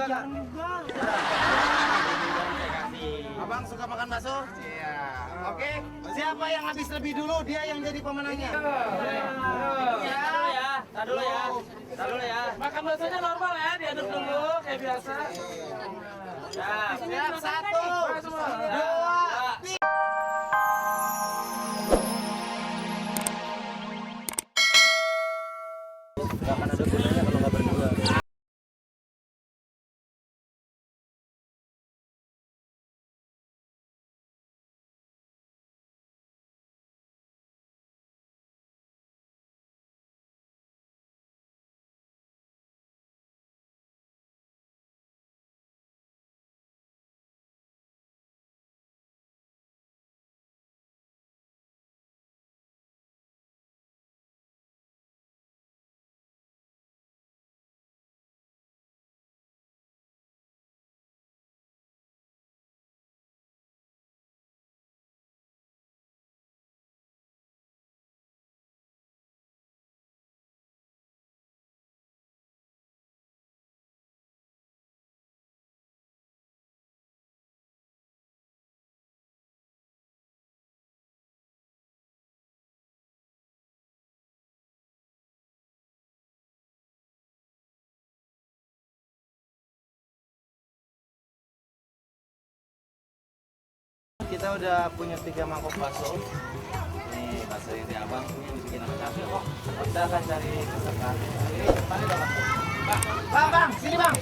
suka nggak? Abang suka makan bakso? Iya. Oke. Siapa yang habis lebih dulu dia yang jadi pemenangnya. Ya. Tar dulu ya. Makan baksonya normal ya, diaduk dulu kayak biasa. Siap. 1, 2, 3. Gak akan ada gunanya kalau nggak berdua. Kita udah punya 3 mangkok bakso. Nih bakso ini abang punya dibikin sama cabai. Kita akan cari peserta. Ini mana bang? Bang, sini bang.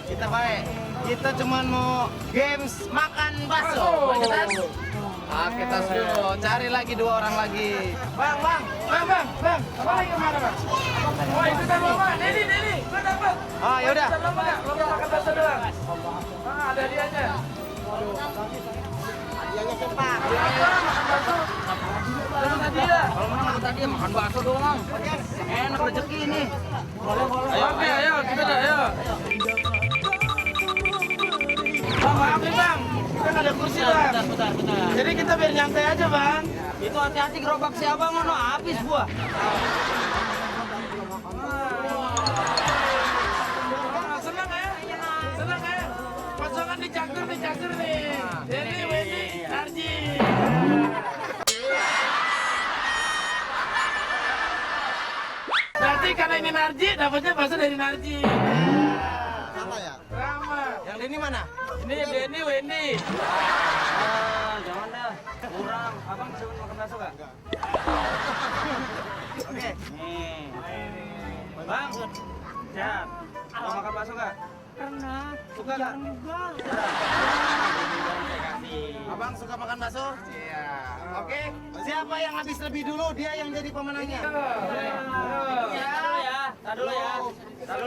Kita baik. Kita cuman mau games makan bakso. Lanjutan. Ah, kita suruh cari lagi 2 orang lagi. Bang. Apa lagi kemana bang? Wah, itu kan lomba. Deni, gua dapat. Ah, yaudah. Lomba makan bakso doang. Ada hadiahnya. Hadiahnya siapa? Makan bakso. Dapat hadiah. Kalau menang tadi makan bakso doang. Enak rezeki ini. Boleh. Oke, ayo kita ayo. Bang, maaf nih bang. Kita nggak ada kursi bang. Bentar. Jadi kita biar nyantai aja bang. Itu hati-hati gerobak si abang ono habis gua. Senang ya? Pasangan dicakur nih. Deni, Wendy, Narji. Berarti karena ini Narji, dapatnya bakso dari Narji. Sama ya? Sama. Yang ini mana? Ini Deni, Wendy. Jangan dah. Kurang. Abang bisa makan bakso enggak? Oke. Nih. Bang. Siap. Mau makan bakso enggak? Pernah. Suka enggak? Juga. Abang suka makan bakso? Iya. Oke. Siapa yang habis lebih dulu dia yang jadi pemenangnya. Tar dulu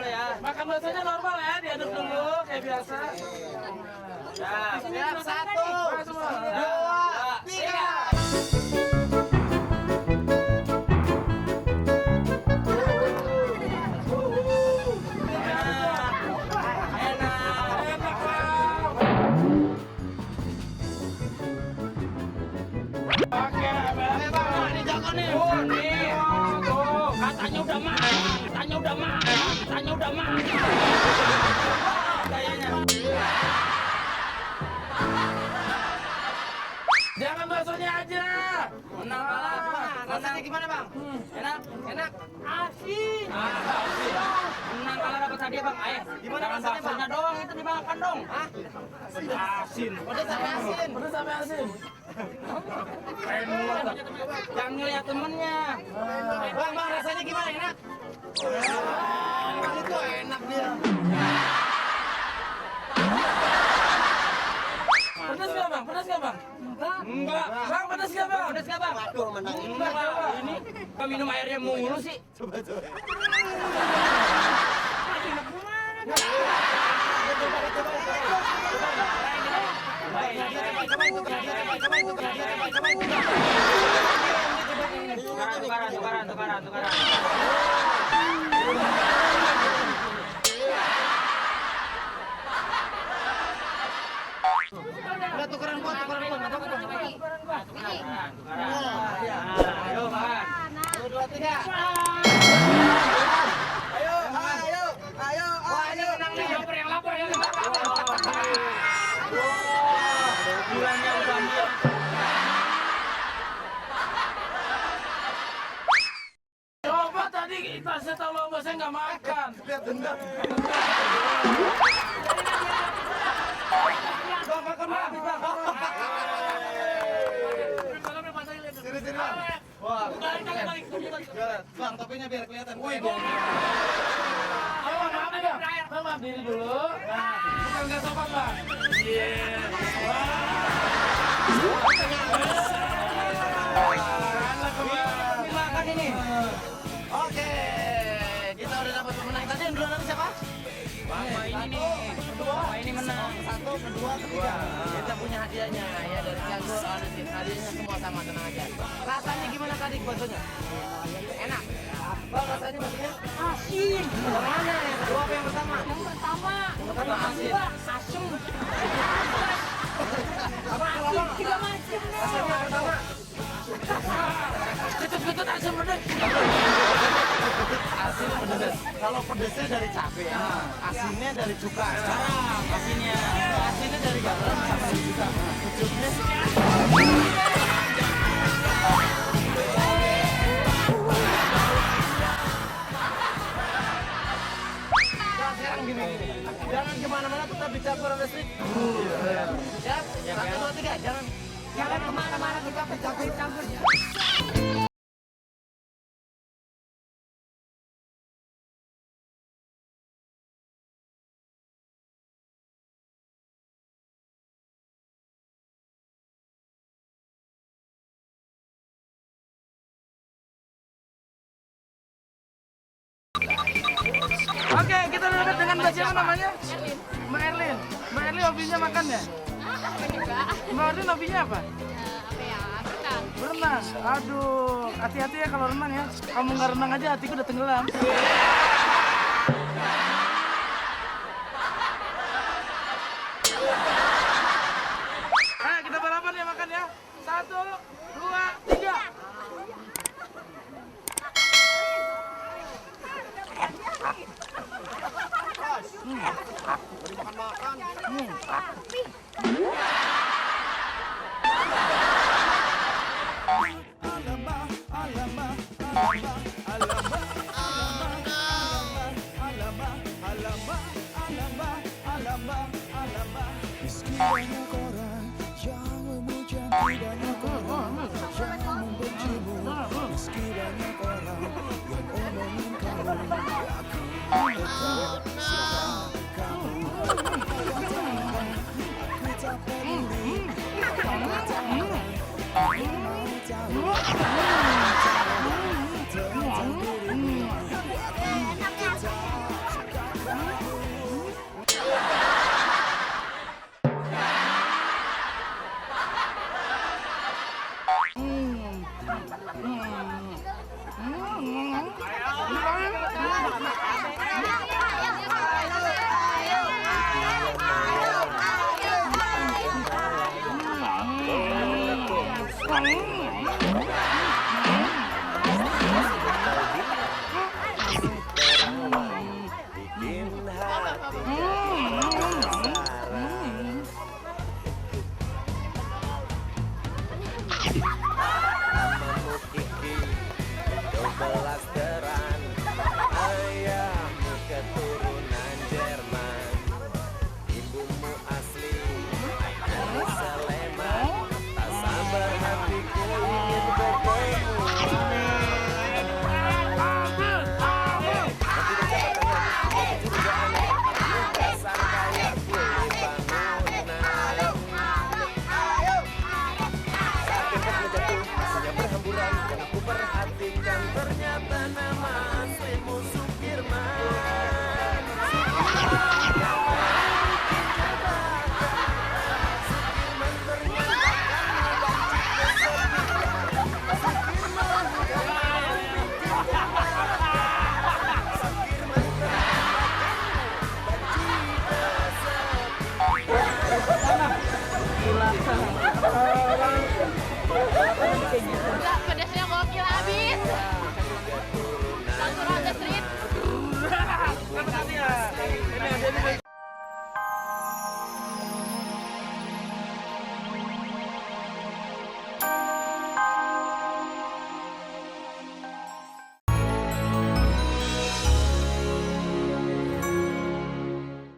ya. Makan baksonya normal ya, diaduk dulu kayak biasa. Siap. 1, 2, 3. Katanya udah mah. Jangan baksonya aja. Menang kalah. Rasanya gimana bang? Enak. Asin. Menang kalah dapat hadiah bang. Ayo. Gimana rasanya baksonya doang itu dimakan dong. Hah? Asin. Pedas sampai asin. Jangan ngeliat temennya. Bang, rasanya gimana? Enak? Itu enak dia. Pedas nggak bang? Enggak. Bang, pedas nggak bang? Waduh, menang. Enggak, ini Kok minum airnya mulu sih? Coba. Tukaran. Udah tukaran gua. Ayo, makan. 1, 2, 3. Ayo. fotonya biar kelihatan. Wih, maaf diri dulu. Nah, bukan nggak sopan, Bang. Iya. Makan ini. Oke, kita udah dapat pemenang. Tadi yang duluan siapa? Bapak ini nih. Bapak ini menang. Satu, kedua, ketiga. Kita punya hadiahnya ya dari Cianjur. Hadiahnya semua sama, tenang aja. Rasanya gimana tadi baksonya? Enak. Bang, rasanya baksonya asin. Yang mana? Yang kedua apa yang pertama? Yang pertama. Yang pertama asin. Asem. Apa? Tiga macam. Asinnya yang pertama. Ketut-ketut asam pedas. Asin pedes. Kalau pedesnya dari cabai, asinnya dari cuka. Sekarang asinnya dari garam sama dari cuka. Kecupnya sekarang gini. Jangan kemana-mana, tetap di campur listrik. Ya, 1, 2, 3, jangan kemana-mana, tetap di campur. Oke, kita udah dekat dengan Mbak siapa namanya? Mbak Erlin. Mbak Erlin hobinya makan ya? Juga. Mbak Erlin hobinya apa? Apa ya? Renang. Berenang. Aduh, hati-hati ya kalau renang ya. Kamu nggak renang aja hatiku udah tenggelam. Ayo kita balapan ya makan ya. 1, 2, 3. Meski banyak orang yang memuja, banyak orang yang membencimu. Meski banyak orang yang omongin kamu, aku tetap suka kamu. Aku tak peduli, aku mau tahu tentang dirimu. Kayak gitu.